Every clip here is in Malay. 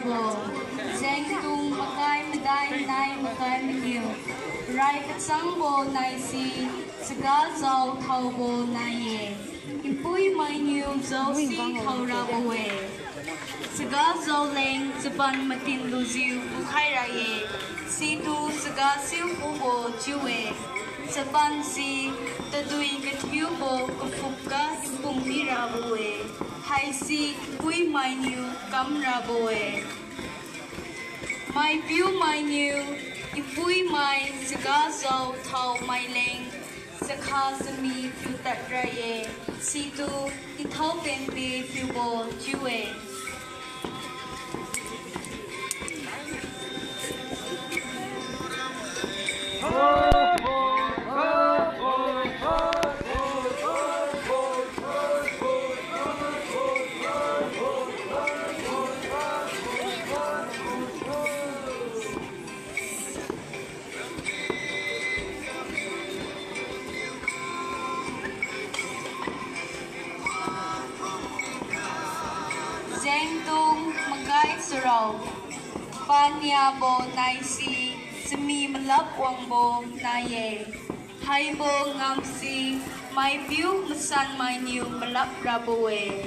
khaibo, zeng tung makai medai nai makai menyil, rai kacang bo nai si, sega zau thau bo nai ye, impui mai niu zau si thau ra bo we, sega zau leng zeban matin lu ziu bukai ra ye, si tu sega siu bu bo jiu we, zeban si tadui ketiu bo kefup ka impung ni ra bo we. Hai si pui mai niu kam ra boe mai piu mai niu ipui mai sega zau thau mai leng sakha sami piu tat ra ye si tu I thau pen pe piu bo jue Zeng tung magai surau Panya bo nai si Semi melap wang bo nai ye Hai bo ngam si Mai piu mesan mai niu melap rabo we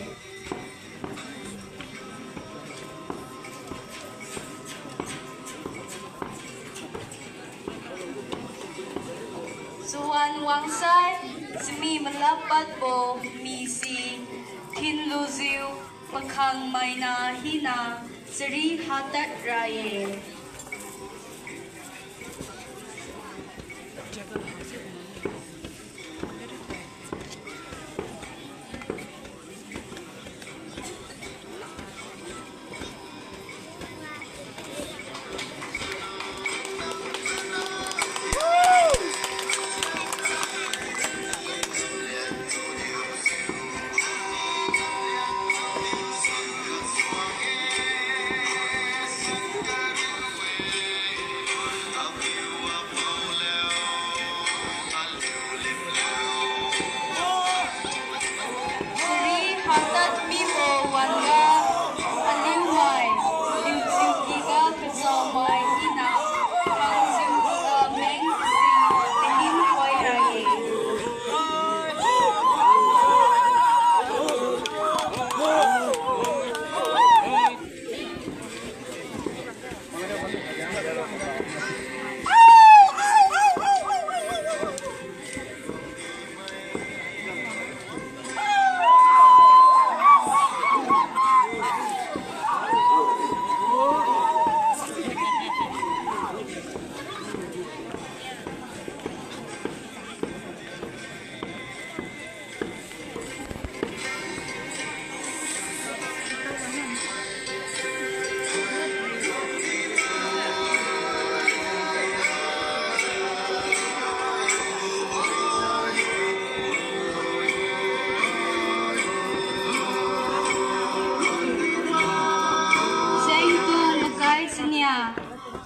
Suan wang sai Semi melapat bo mi si Tin lu ziu Pakhang mai na hina Seri hatat raye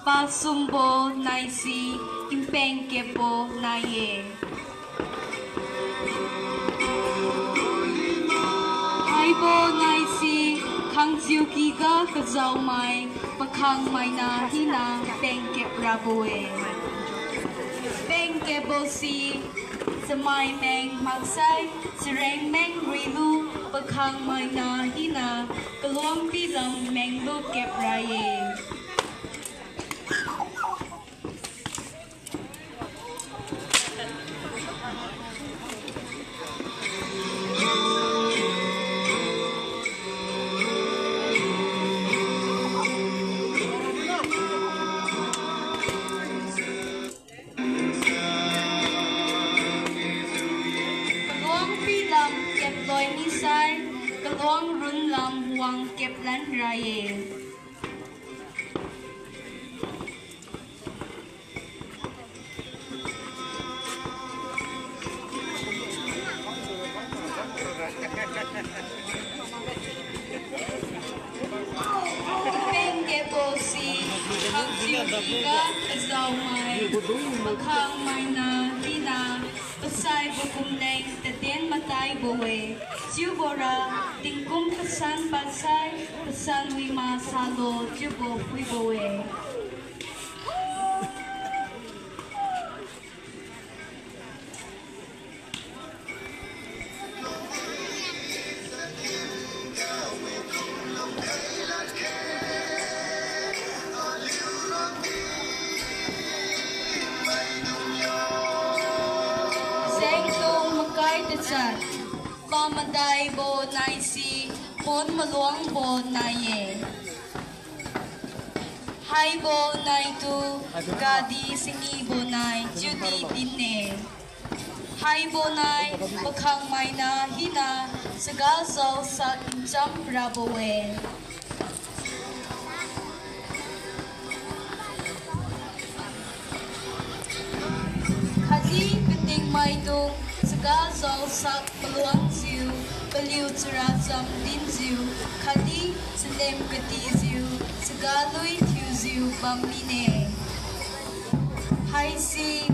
Pa sumbo nai si impeng kepo nai ye khaibo nai si khang jiu ki ga kazau mai pakhang mai na hina peng kep raboe peng kepo si samai meng maksai sireng meng rilu pakhang mai na hina kalom pi lam meng lu kep ra ye Kalong run lam huang kep lan raye Peng kepo si Hang siu tiga kazau mai Makhang mai na hina Pasai bo bukumleng taten matay bowe. Jubora tingkum pesan pasai pesan wima salo jubo fui bowe. Chat Pamaday bo nai si Pon maluang bo nai Khaibo nai tu Gadi singi bo nai Judy dinne Khaibo nai Bakang mai na hina Sagal zo sa injam rabowe Kadi piting mai tu Gazaw sa peluang ziu, beliau cerasam din ziu, kadi selem keti ziu, segalui tiu ziu bamine. Hai si